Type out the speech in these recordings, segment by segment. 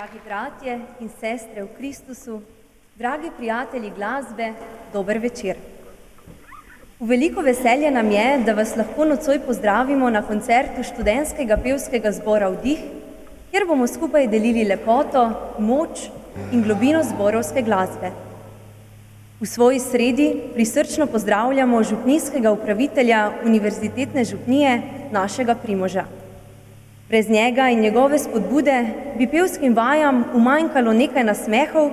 Dragi bratje in sestre v Kristusu, dragi prijatelji glasbe, dober večer. V veliko veselje nam je, da vas lahko nocoj pozdravimo na koncertu študentskega pevskega zbora Vdih, kjer bomo skupaj delili lepoto, moč in globino zborovske glasbe. V svoji sredi prisrčno pozdravljamo župnijskega upravitelja Univerzitetne župnije, našega Primoža. Brez njega in njegove spodbude bi pevskim vajam umanjkalo nekaj nasmehov,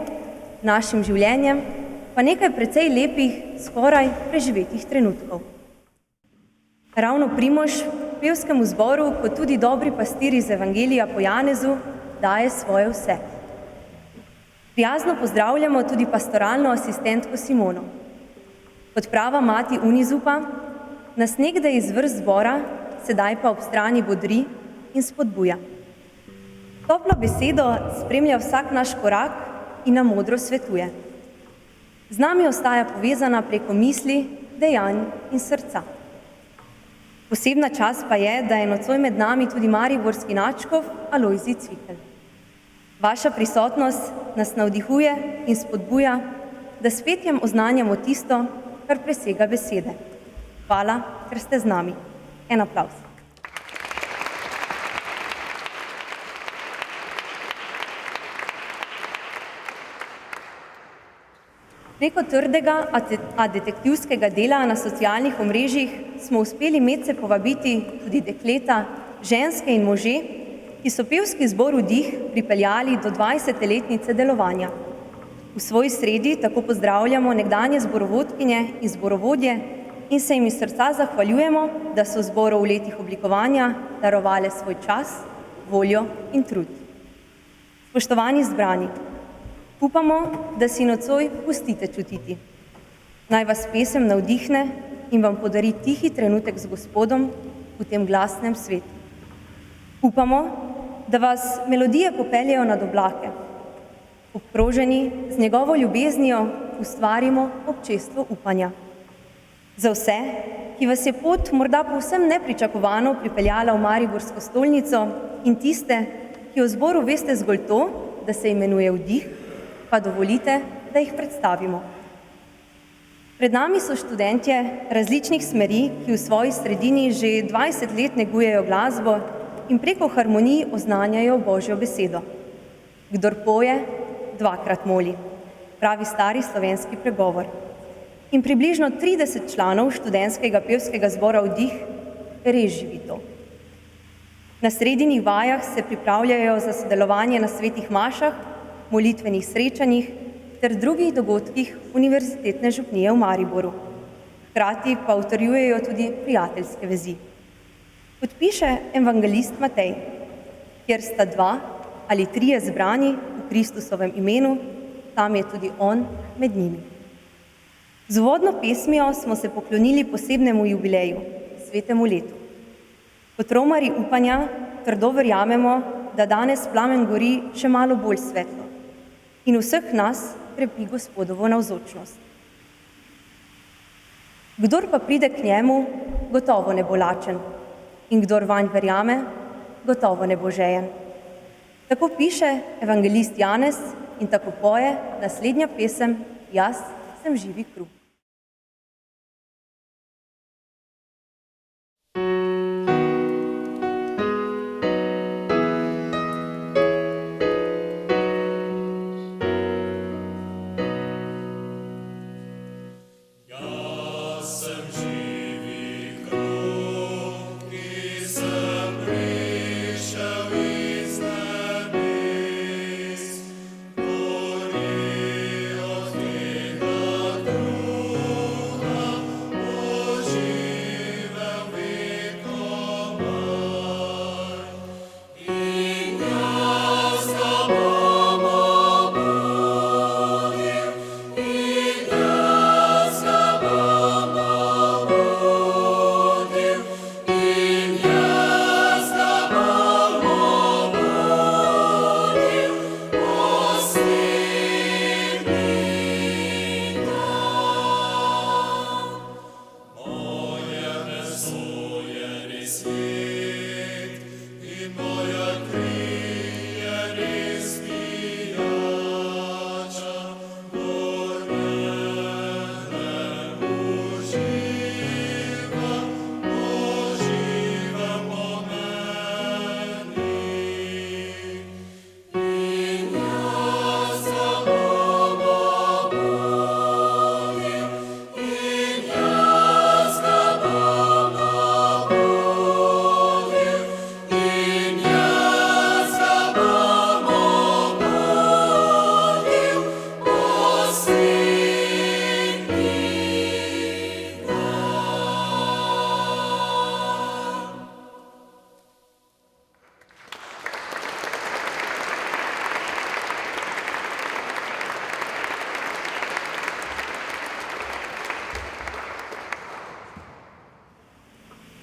našim življenjem pa nekaj precej lepih, skoraj preživetih trenutkov. Ravno Primož pevskemu zboru, kot tudi dobri pastir iz Evangelija po Janezu, daje svoje vse. Prijazno pozdravljamo tudi pastoralno asistentko Simono. Kot prava mati Unizupa, nas nekdaj iz vrst zbora, sedaj pa ob strani bodri in spodbuja. Toplo besedo spremlja vsak naš korak in nam modro svetuje. Z nami ostaja povezana preko misli, dejanj in srca. Posebna čast pa je, da je nocoj med nami tudi mariborski nadškof Alojzij Cvikl. Vaša prisotnost nas navdihuje in spodbuja, da s petjem oznanjamo tisto, kar presega besede. Hvala, ker ste z nami. En aplavz. Preko trdega, a detektivskega dela na socialnih omrežjih smo uspeli medse povabiti tudi dekleta, ženske in može, ki so pevski zbor Vdih pripeljali do 20-letnice delovanja. V svoji sredi tako pozdravljamo nekdanje zborovodkinje in zborovodje in se jim iz srca zahvaljujemo, da so zboru v letih oblikovanja darovale svoj čas, voljo in trud. Spoštovani zbrani, upamo, da si nocoj pustite čutiti. Naj vas pesem navdihne in vam podari tihi trenutek z Gospodom v tem glasnem svetu. Upamo, da vas melodije popeljejo nad oblake. Obkroženi z njegovo ljubeznijo ustvarimo občestvo upanja. Za vse, ki vas je pot morda povsem nepričakovano pripeljala v mariborsko stolnico in tiste, ki o zboru veste zgolj to, da se imenuje Vdih, pa dovolite, da jih predstavimo. Pred nami so študentje različnih smeri, ki v svoji sredini že 20 let negujejo glasbo in preko harmonij oznanjajo Božjo besedo. Kdor poje, dvakrat moli, pravi stari slovenski pregovor. In približno 30 članov študentskega pevskega zbora Vdih res živi to. Na sredinih vajah se pripravljajo za sodelovanje na svetih mašah, molitvenih srečanjih ter drugih dogodkih Univerzitetne župnije v Mariboru. Hkrati pa utrjujejo tudi prijateljske vezi. Podpiše evangelist Matej, kjer sta 2 ali 3 zbrani v Kristusovem imenu, tam je tudi on med njimi. Z uvodno pesmijo smo se poklonili posebnemu jubileju, svetemu letu. Kot romarji upanja trdo verjamemo, da danes plamen gori še malo bolj svetlo in vseh nas krepi Gospodovo navzočnost. Kdor pa pride k njemu, gotovo ne bo lačen, in kdor vanj verjame, gotovo ne bo žejen. Tako piše evangelist Janez in tako poje naslednja pesem Jaz sem živi kruh. Kruh.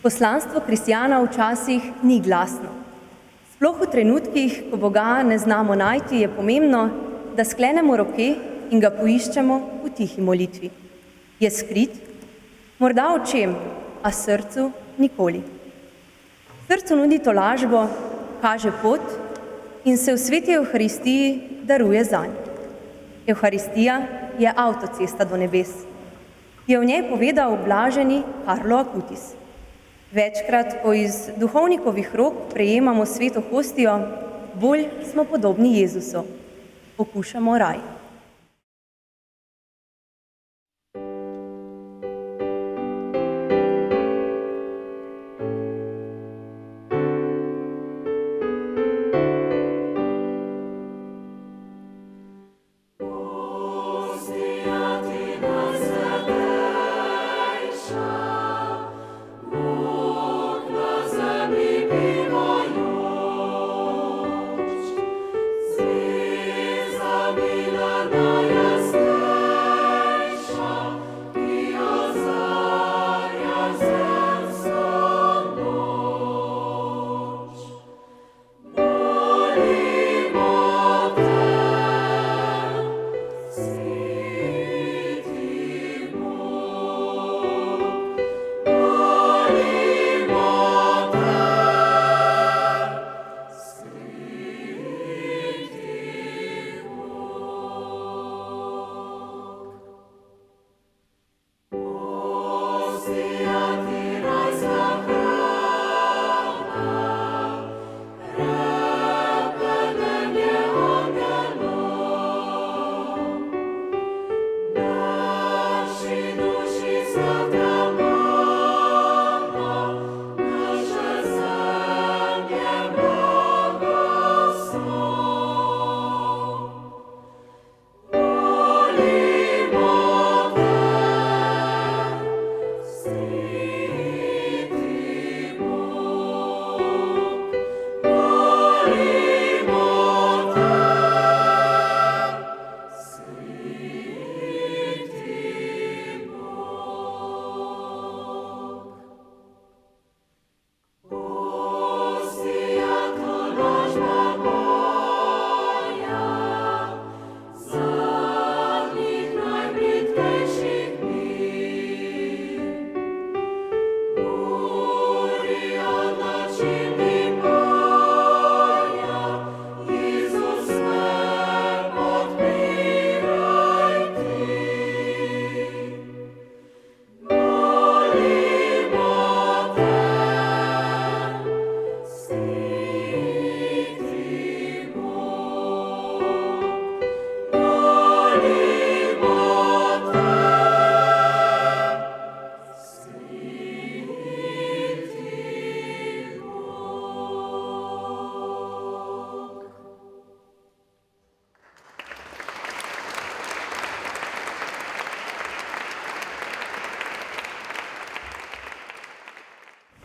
Poslanstvo kristjana včasih ni glasno. Sploh v trenutkih, ko Boga ne znamo najti, je pomembno, da sklenemo roke in ga poiščemo v tihi molitvi. Je skrit? Morda očem, a srcu nikoli. Srcu nudi tolažbo, kaže pot in se v sveti Evharistiji daruje zanj. Evharistija je avtocesta do nebes. Je v njej povedal blaženi Karlo Acutis. Večkrat, ko iz duhovnikovih rok prejemamo sveto hostijo, bolj smo podobni Jezusu. Okušamo raj.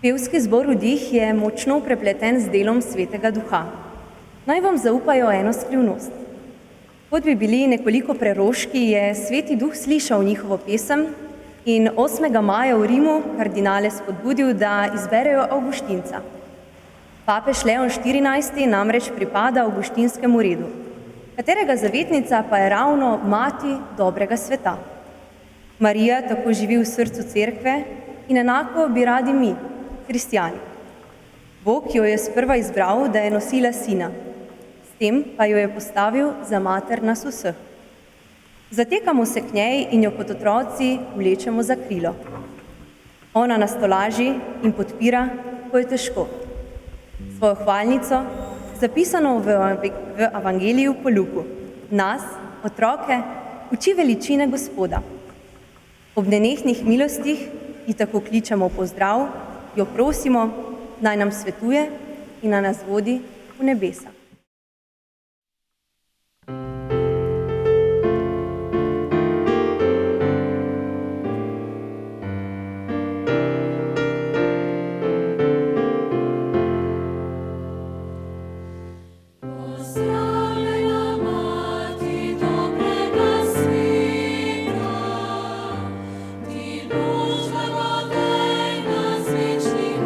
Pevski zbor Vdih je močno prepleten z delom Svetega Duha. Naj vam zaupajo eno skrivnost. Kot bi bili nekoliko preroški, je Sveti Duh slišal njihovo pesem in 8. maja v Rimu kardinale spodbudil, da izberejo Avguštinca. Papež Leon XIV. Namreč pripada avguštinskemu redu, katerega zavetnica pa je ravno mati dobrega sveta. Marija tako živi v srcu cerkve in enako bi radi mi, kristjani. Bog jo je sprva izbral, da je nosila sina, s tem pa jo je postavil za mater nas vseh. Zatekamo se k njej in jo kot otroci vlečemo za krilo. Ona nas tolaži in podpira, ko je težko. Svojo hvalnico, zapisano v Evangeliju po Luku, nas, otroke, uči veličine Gospoda. Ob nenehnih milostih ji tako kličemo pozdrav, jo prosimo, naj nam svetuje in naj nas vodi v nebesa. Ti duša godej nas večnih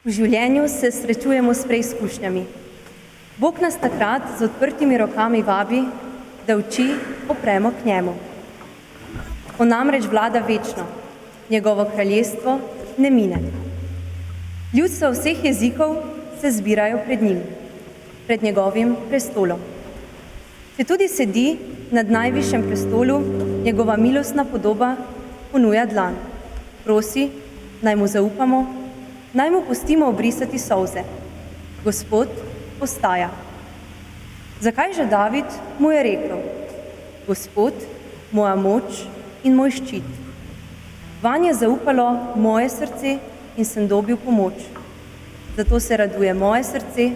V življenju se srečujemo s preizkušnjami. Bog nas takrat z odprtimi rokami vabi, da oči opremo k njemu. On namreč vlada večno, njegovo kraljestvo ne mine. Ljudstva vseh jezikov se zbirajo pred njim, pred njegovim prestolom. Če tudi sedi nad najvišjem prestolu, njegova milostna podoba ponuja dlan. Prosi, naj mu zaupamo, naj mu pustimo obrisati solze. Gospod ostaja. Zakaj že David mu je rekel: Gospod, moja moč in moj ščit. Vanj je zaupalo moje srce in sem dobil pomoč. Zato se raduje moje srce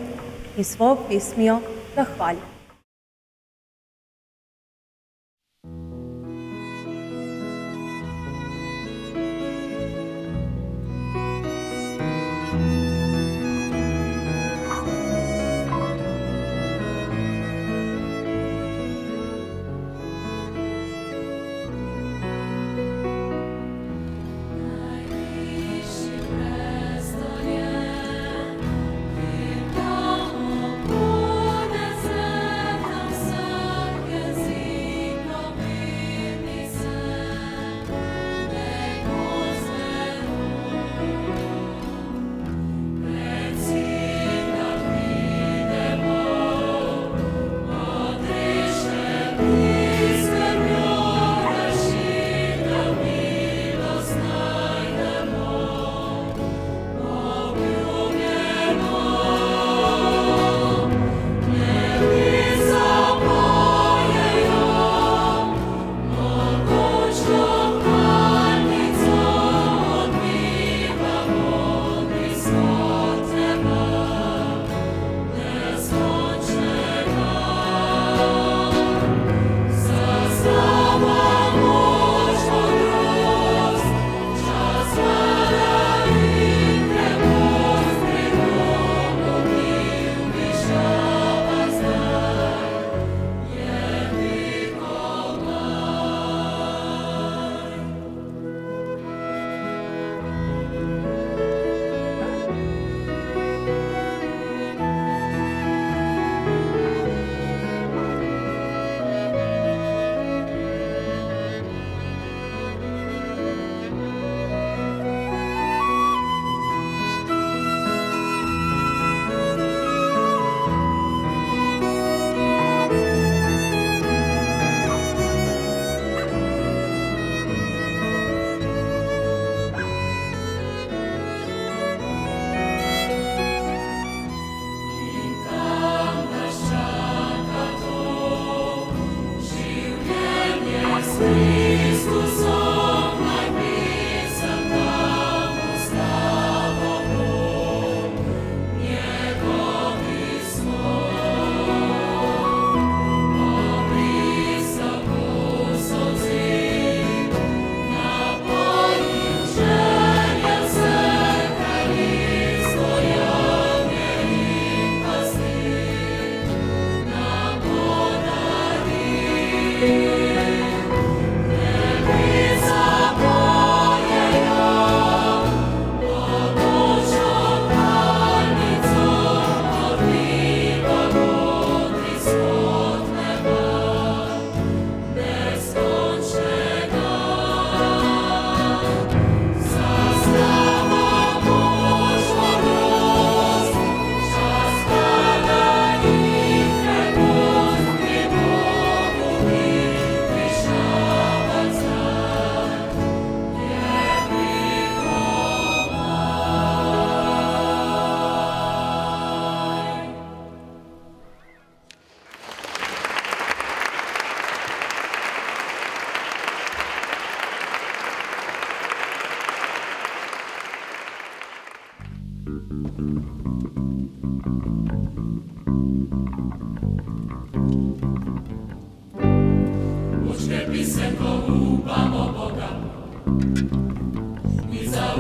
in svojo pesmijo ga hvali. Uštepi se, ko upamo Boga, mi za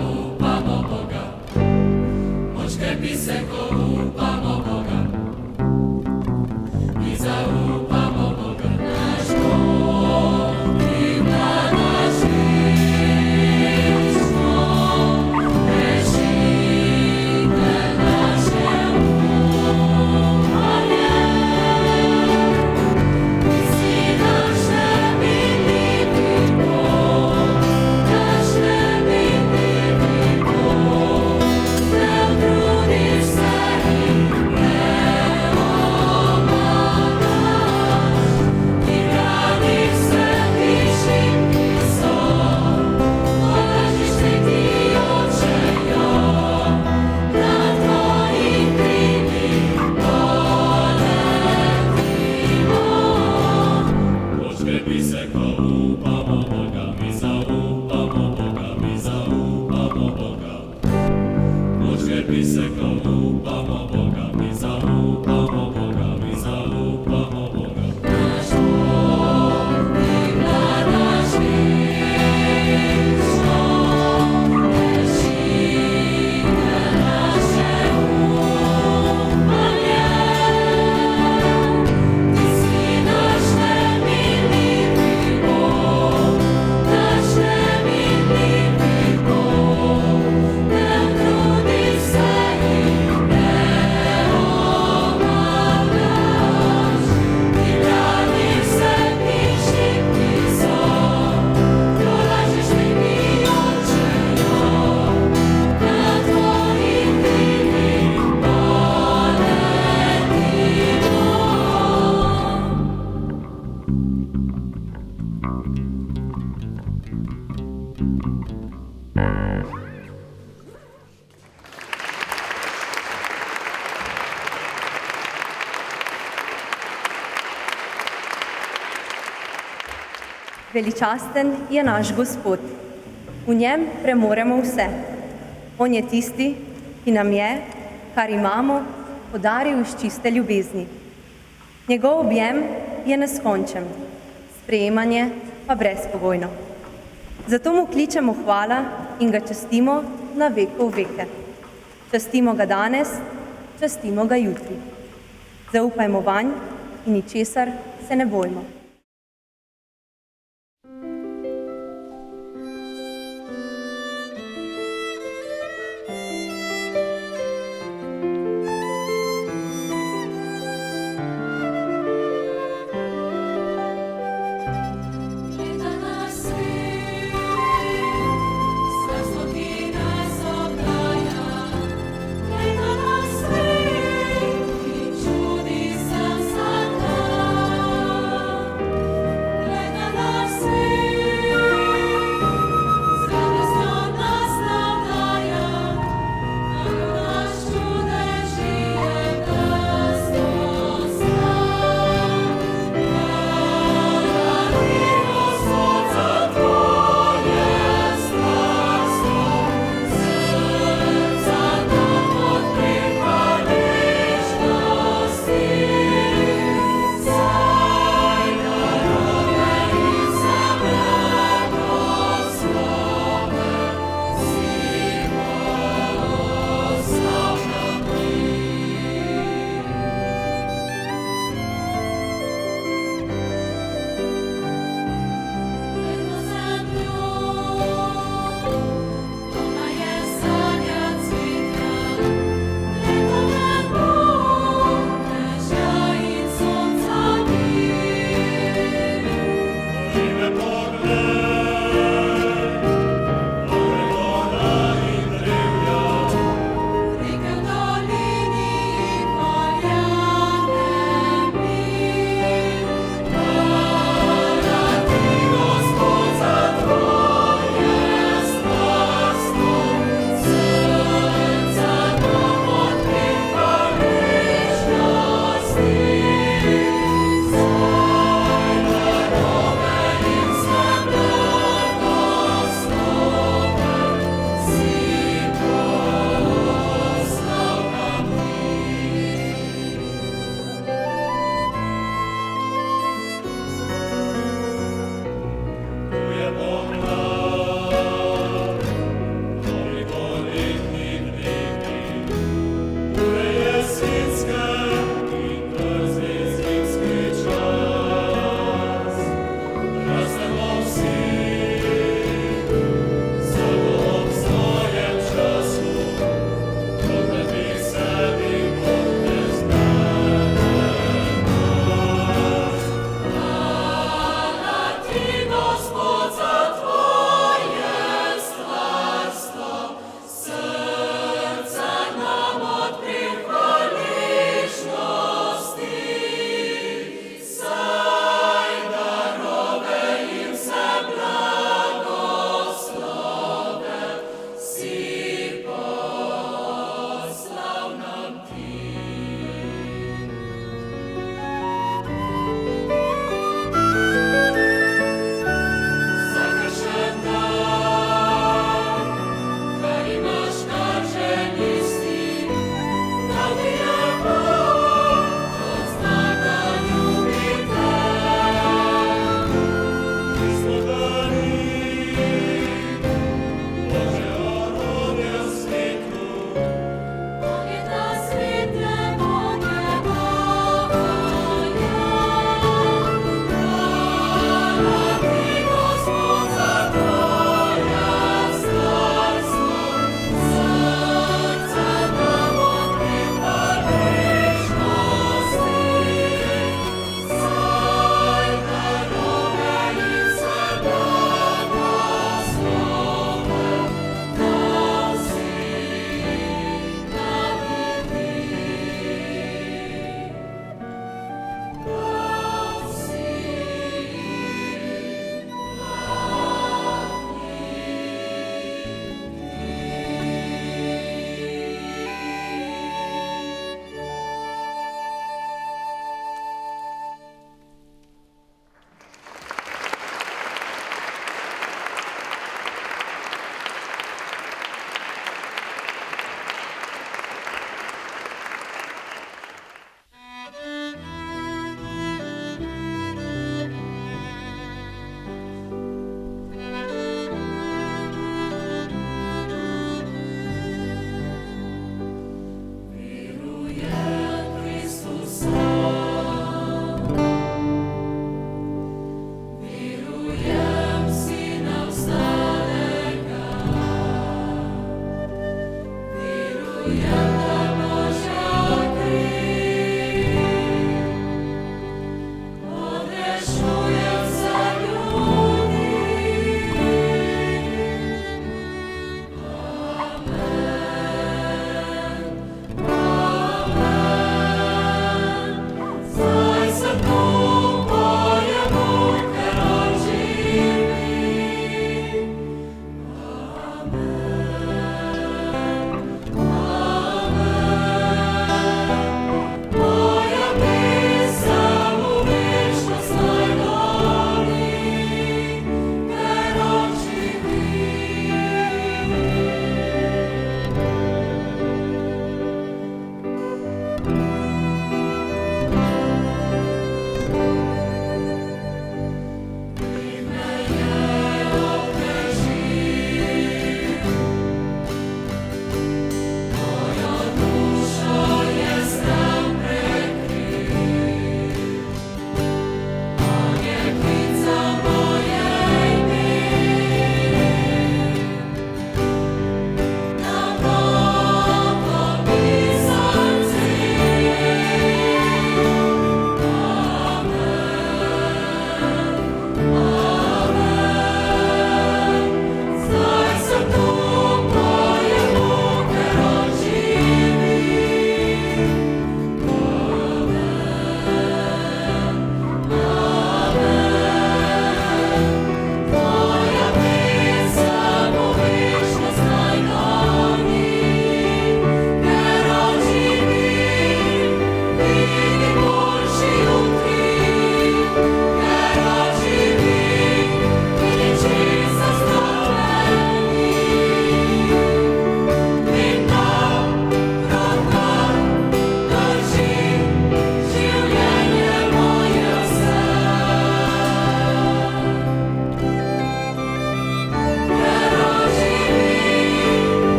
Veličasten je naš Gospod. V njem premoremo vse. On je tisti, ki nam je, kar imamo, podaril iz čiste ljubezni. Njegov objem je neskončen, sprejemanje pa brezpogojno. Zato mu kličemo hvala in ga častimo na vekov veke. Častimo ga danes, častimo ga jutri. Zaupajmo vanj in ničesar se ne bojmo.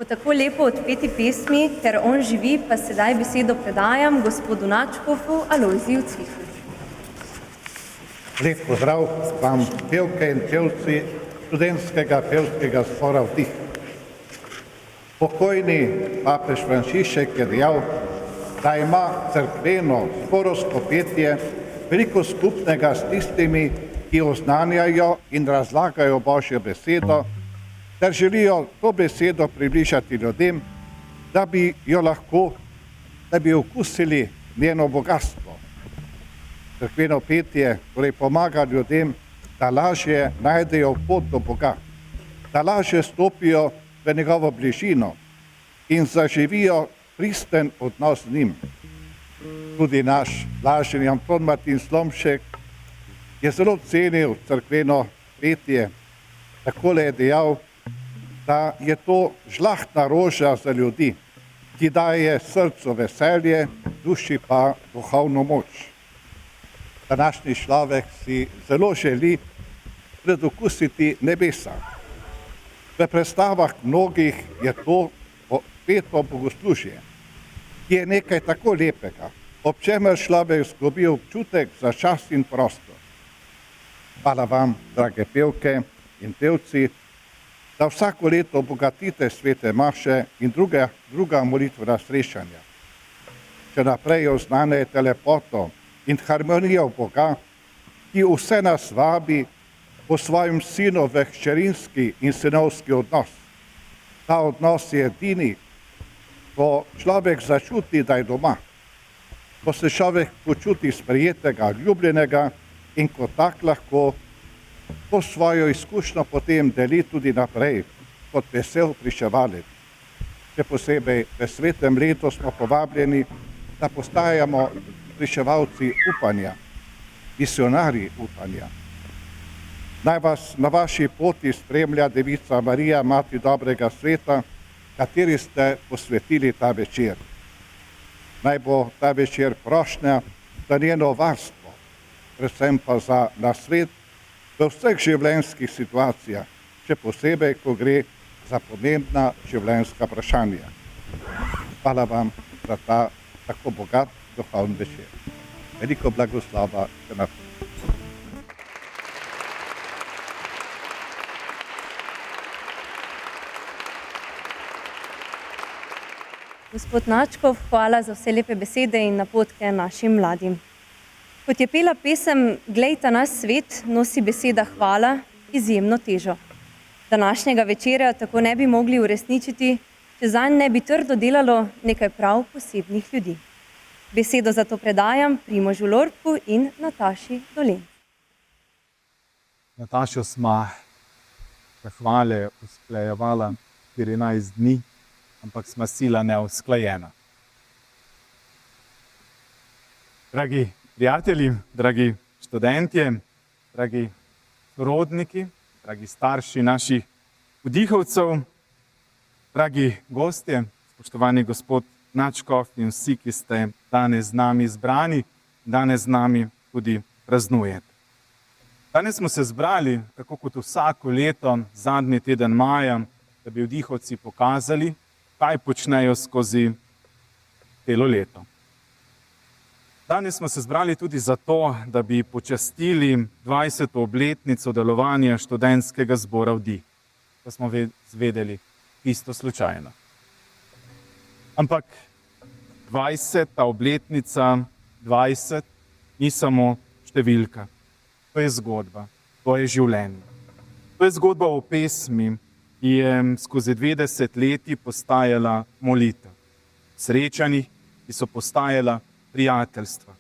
Po tako lepo odpeti pesmi, ker on živi, pa sedaj besedo predajam gospodu nadškofu Alojziju Cviklu. Lep pozdrav vam pevke in pevci študentskega pevskega zbora Vdih. Pokojni papež Frančišek je dejal, da ima cerkveno zborovsko petje veliko skupnega s tistimi, ki oznanjajo in razlagajo Božjo besedo, ter želijo to besedo približati ljudem, da bi jo lahko da bi okusili njeno bogatstvo. Cerkveno petje torej pomaga ljudem, da lažje najdejo pot do Boga, da lažje stopijo v njegovo bližino in zaživijo pristen odnos z njim. Tudi naš blaženi Anton Martin Slomšek je zelo cenil cerkveno petje. Takole je dejal, da je to žlahtna roža za ljudi, ki daje srcu veselje, duši pa duhovno moč. Današnji človek si zelo želi predokusiti nebesa. V predstavah mnogih je to peto bogoslužje, ki je nekaj tako lepega, ob čemer človek izgubi občutek za čas in prostor. Hvala vam, drage pevke in pevci, da vsako leto obogatite svete maše in druga molitvena srečanja. Še naprej oznanjajte lepoto in harmonijo Boga, ki vse nas vabi po svojem sinu v hčerinski in sinovski odnos. Ta odnos je edini, ko človek začuti, da je doma, ko se človek počuti sprejetega, ljubljenega in ko tak lahko to svojo izkušnjo potem deli tudi naprej, kot vesel pričevalec. Še posebej v svetem letu smo povabljeni, da postajamo pričevalci upanja, misionarji upanja. Naj vas na vaši poti spremlja Devica Marija, Mati dobrega sveta, kateri ste posvetili ta večer. Naj bo ta večer prošnja za njeno varstvo, predvsem pa za nasvet v vseh življenjskih situacijah, še posebej, ko gre za pomembna življenjska vprašanja. Hvala vam za ta tako bogat duhovni večer. Veliko blagoslova še naprej. Gospod Načkov, hvala za vse lepe besede in napotke našim mladim. Kot je pela pesem Glejta naš svet, nosi beseda hvala izjemno težo. Današnjega večera tako ne bi mogli uresničiti, če zanj ne bi trdo delalo nekaj prav posebnih ljudi. Besedo zato predajam Primožu Lorbku in Nataši Dolen. Natašo smo hvale usklajevala 14 dni, ampak smo sila neusklajena. Dragi prijatelji, dragi študentje, dragi sorodniki, dragi starši naših vdihovcev, dragi gostje, spoštovani gospod Načkov in vsi, ki ste danes z nami zbrani, danes z nami tudi praznujete. Danes smo se zbrali, tako kot vsako leto, zadnji teden maja, da bi vdihovci pokazali, kaj počnejo skozi celo leto. Danes smo se zbrali tudi zato, da bi počastili 20. obletnico delovanja študentskega zbora Vdih. To smo zvedeli isto slučajno. Ampak 20. obletnica, 20 ni samo številka. To je zgodba, to je življenje. To je zgodba o pesmi, ki je skozi 20 leti postajala molitev. Srečanjih, ki so postajala prijateljstva.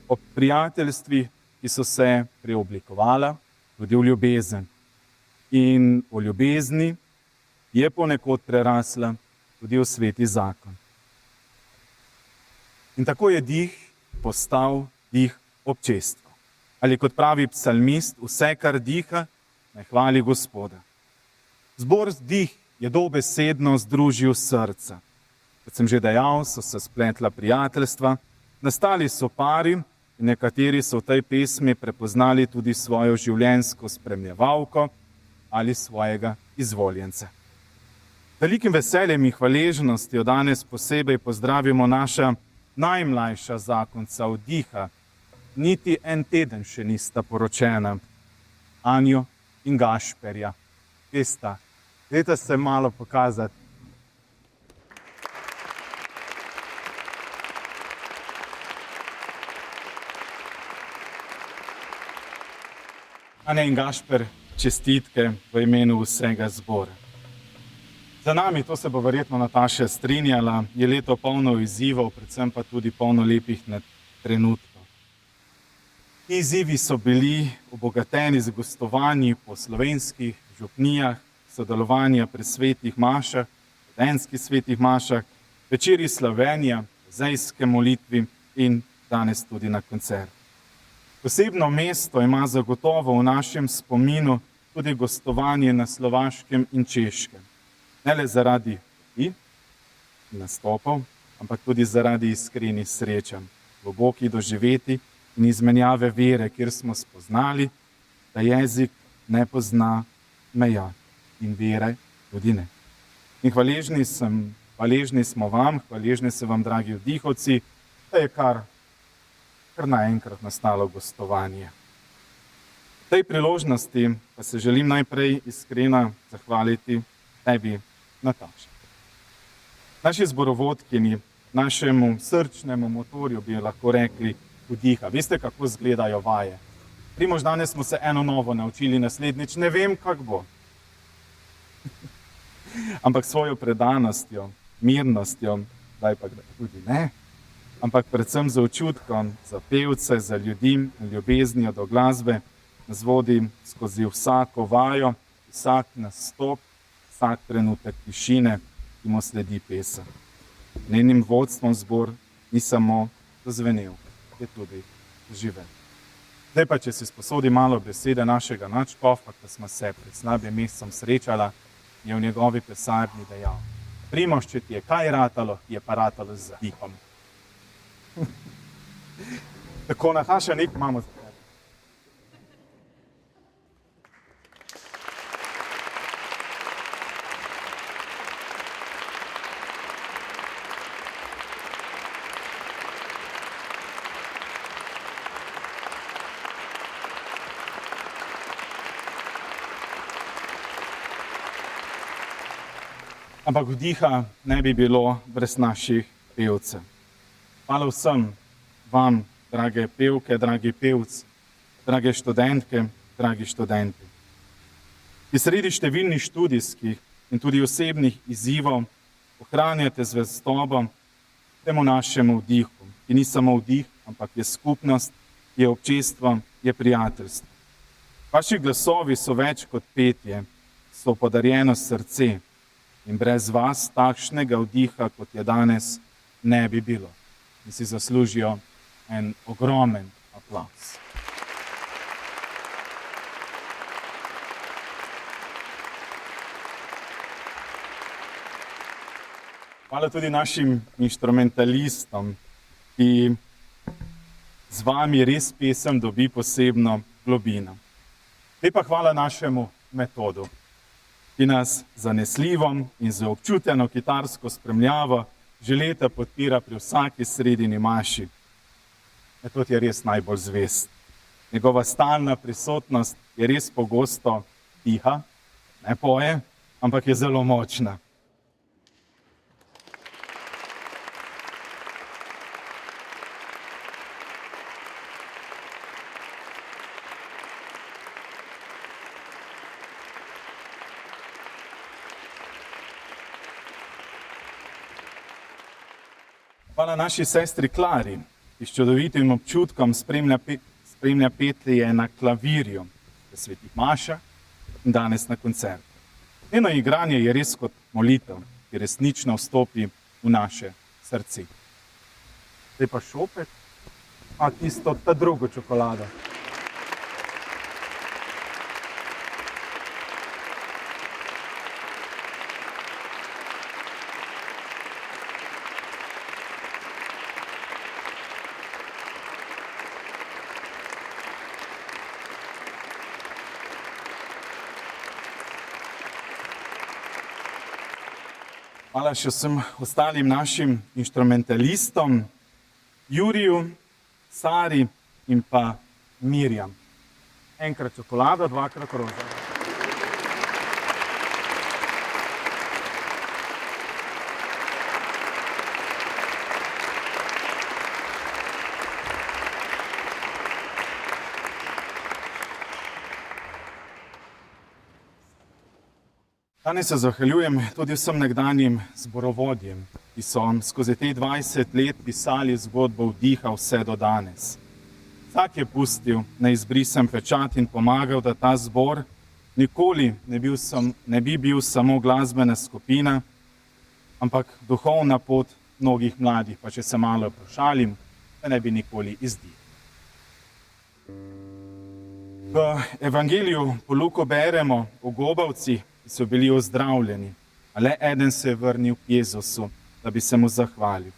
O prijateljstvih, ki so se preoblikovala tudi v ljubezen. In v ljubezni je ponekod prerasla tudi v sveti zakon. In tako je Dih postal Dih občestva. Ali kot pravi psalmist, vse, kar diha, naj hvali Gospoda. Zbor Dih je dobesedno združil srca. Kot sem že dejal, so se spletla prijateljstva, nastali so pari in nekateri so v tej pesmi prepoznali tudi svojo življenjsko spremljevalko ali svojega izvoljenca. Velikim veseljem in hvaležnostjo danes posebej pozdravimo naša najmlajša zakonca Vdiha. Niti en teden še nista poročena, Anjo in Gašperja. Kje sta? Dajte se malo pokazati. Anja in Gašper, čestitke v imenu vsega zbora. Za nami, to se bo verjetno Nataša strinjala, je leto polno izzivov, predvsem pa tudi polno lepih trenutkov. Ti izzivi so bili obogateni z gostovanji po slovenskih župnijah, sodelovanja pri svetih mašah, študentskih svetih mašah, večeri slavenja, zajske molitvi in danes tudi na koncert. Posebno mesto ima zagotovo v našem spominu tudi gostovanje na Slovaškem in Češkem. Ne le zaradi nastopov, ampak tudi zaradi iskrenih srečanj, globokih doživetij in izmenjave vere, kjer smo spoznali, da jezik ne pozna meja in vere tudi ne. In hvaležni smo vam, hvaležni se vam, dragi vdihovci, da je kar naenkrat nastalo gostovanje. V tej priložnosti pa se želim najprej iskreno zahvaliti tebi, Nataša. Naši zborovodkinji, našemu srčnemu motorju bi lahko rekli vdiha. Veste, kako izgledajo vaje? Primož, danes smo se eno novo naučili, naslednjič ne vem, kako bo. Ampak svojo predanostjo, mirnostjo, daj pa tudi ne, ampak predvsem z občutkom za pevce, za ljudi in ljubeznijo do glasbe, nas vodi skozi vsako vajo, vsak nastop, vsak trenutek tišine, ki mu sledi pesem. Njenim vodstvom zbor ni samo zazvenel, je tudi živel. Zdaj pa, če si sposodi malo besede našega nadškofa, ko smo se pred slabim mesecem srečala, je v njegovi pisarni dejal: Primož, če ti je kaj ratalo, je pa ratalo z dihom. Tako, Nataša, nek imamo zdaj. Ampak vdiha ne bi bilo brez naših pevcev. Hvala vsem vam, drage pevke, dragi pevci, drage študentke, dragi študenti. Ki sredi številnih študijskih in tudi osebnih izzivov ohranjate zvestobo temu našemu vdihu, ki ni samo vdih, ampak je skupnost, je občestvo, je prijateljstvo. Vaši glasovi so več kot petje, so podarjeno srce. In brez vas takšnega vdiha, kot je danes, ne bi bilo. In si zaslužijo en ogromen aplavz. Hvala tudi našim inštrumentalistom, ki z vami res pesem dobi posebno globino. Lepa hvala našemu metodu, ki nas zanesljivo in z občuteno kitarsko spremljavo že leta podpira pri vsaki sredini maši. Metod je res najbolj zvest. Njegova stalna prisotnost je res pogosto tiha, ne poje, ampak je zelo močna. Hvala naši sestri Klari, ki s čudovitim občutkom spremlja petlje na klavirju v svetih mašah in danes na koncertu. Njeno igranje je res kot molitev, ki resnično vstopi v naše srce. Zdaj pa šopek, a tisto, ta drugo čokolado. Hvala še vsem ostalim našim inštrumentalistom, Juriju, Sari in pa Mirjam. Enkrat čokolado, dvakrat roza. Danes se zahvaljujem tudi vsem nekdanjim zborovodjem, ki so skozi te 20 let pisali zgodbo Vdiha vse do danes. Vsak je pustil neizbrisen pečat in pomagal, da ta zbor nikoli ne bi bil samo glasbena skupina, ampak duhovna pot mnogih mladih, pa če se malo pošalim, da ne bi nikoli izdihnil. V Evangeliju po Luku beremo o gobavcih, ki so bili ozdravljeni, a le eden se je vrnil k Jezusu, da bi se mu zahvalil.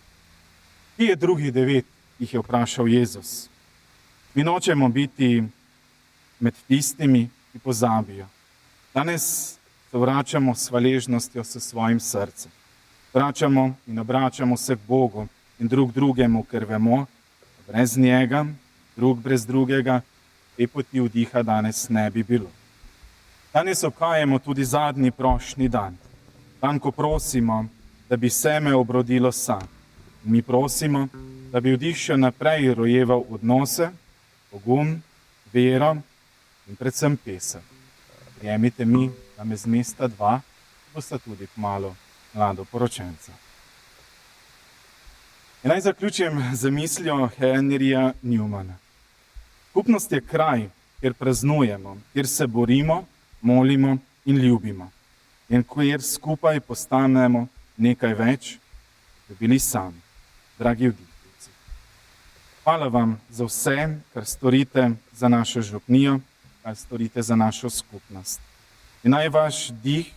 Kje je drugih 9, jih je vprašal Jezus. Mi nočemo biti med tistimi, ki pozabijo. Danes se vračamo s hvaležnostjo s svojim srcem. Vračamo in obračamo se k Bogu in drug drugemu, ker vemo, da brez njega, drug brez drugega, te poti vdiha danes ne bi bilo. Danes obhajamo tudi zadnji prošnji dan. Dan, ko prosimo, da bi seme obrodilo sad. Mi prosimo, da bi vdih še naprej rojeval odnose, pogum, vero in predvsem pesem. Prijemite mi, da me z mesta 2 bosta tudi kmalu mladoporočenca. In naj zaključim z mislijo Henryja Newmana. Skupnost je kraj, kjer praznujemo, kjer se borimo, molimo in ljubimo. In kjer skupaj postanemo nekaj več, da bili sami, dragi vdihnjivci. Hvala vam za vse, kar storite za našo župnijo, kar storite za našo skupnost. In naj vaš dih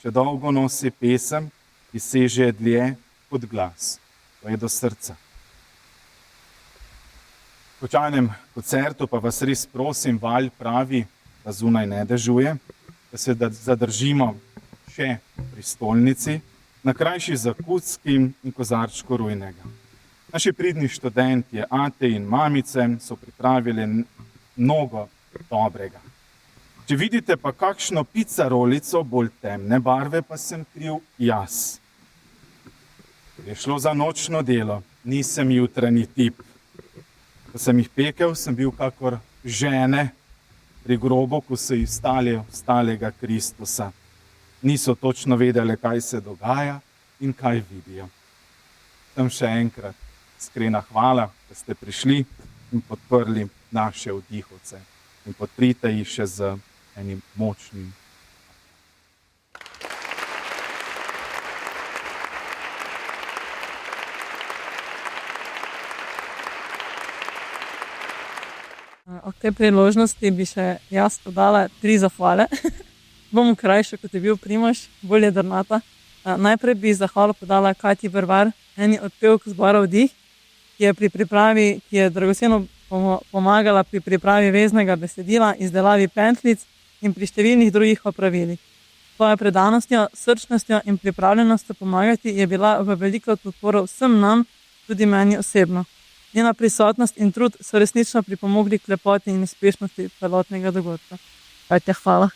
še dolgo nosi pesem, ki seže dlje kot glas, to je do srca. V končanem koncertu pa vas res prosim, Valj pravi, da zunaj ne dežuje, da se zadržimo še pri stolnici, na krajši Zakutski in kozarčku Rujnega. Naši pridni študentje, ate in mamice so pripravili mnogo dobrega. Če vidite pa kakšno pizzarolico bolj temne barve, pa sem kriv jaz. Je šlo za nočno delo, nisem jutranji tip. Ko sem jih pekel, sem bil kakor žene pri grobu, ko so jih stalega Kristusa. Niso točno vedeli, kaj se dogaja in kaj vidijo. Sem še enkrat iskrena hvala, da ste prišli in podprli naše vdihovce. In podprite jih še z enim močnim. Ob tej priložnosti bi še jaz podala 3 zahvale. Bom krajša, kot je bil Primož, bolj jedrnata. Najprej bi zahvalo podala Katji Bervar, eni od pevk zbora Vdih, ki je dragoceno pomagala pri pripravi veznega besedila, izdelavi pentljic in pri številnih drugih opravilih. Svojo predanostjo, srčnostjo in pripravljenostjo pomagati je bila v veliko podporo vsem nam, tudi meni osebno. Njena prisotnost in trud so resnično pripomogli k lepoti in uspešnosti celotnega dogodka. Katja, hvala.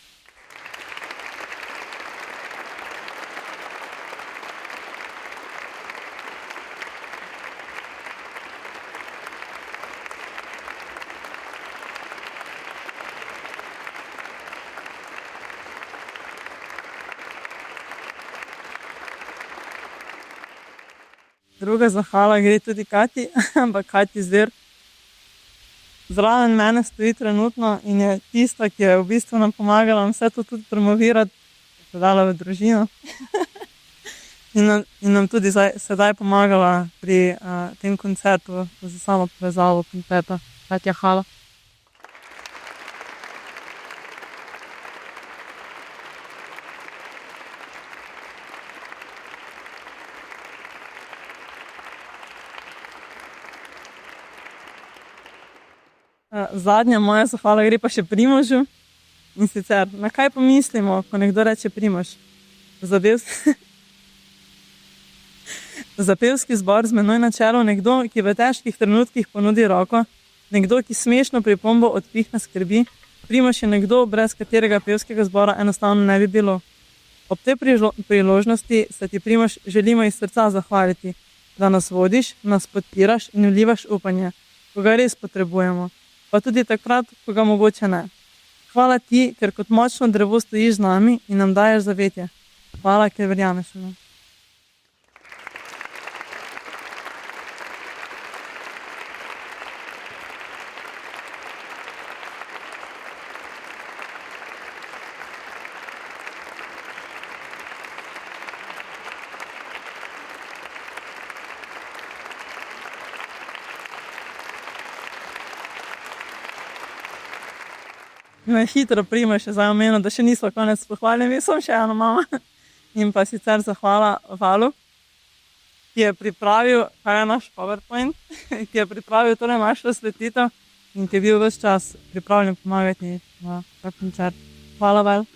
Druga zahvala gre tudi Katji, ampak Katji Zver. Zraven mene stoji trenutno in je tista, ki je v bistvu nam pomagala vse to tudi promovirati, predala v družino. in nam tudi sedaj pomagala pri tem koncertu za samo povezavo kompeta. Katja, hvala. Zadnja moja zahvala gre pa še Primožu. In sicer, na kaj pomislimo, ko nekdo reče Primož? Za pevski zbor z menoj na čelu nekdo, ki v težkih trenutkih ponudi roko, nekdo, ki smešno pripombo odpihne skrbi. Primož je nekdo, brez katerega pevskega zbora enostavno ne bi bilo. Ob tej priložnosti se ti, Primož, želimo iz srca zahvaliti, da nas vodiš, nas podpiraš in vlivaš upanje, ko ga res potrebujemo. Pa tudi takrat, ko ga mogoče ne. Hvala ti, ker kot močno drevo stojiš z nami in nam daješ zavetje. Hvala, ker verjameš v nas. Me hitro Primož je zdaj omenil, da še nismo konec pohvaljeni, sem še eno mama. In pa sicer zahvala Valu, ki je pripravil, kaj je naš PowerPoint, ki je pripravil torej našo svetitev in ki je bil ves čas pripravljen pomagati na ta koncert. Hvala, Val.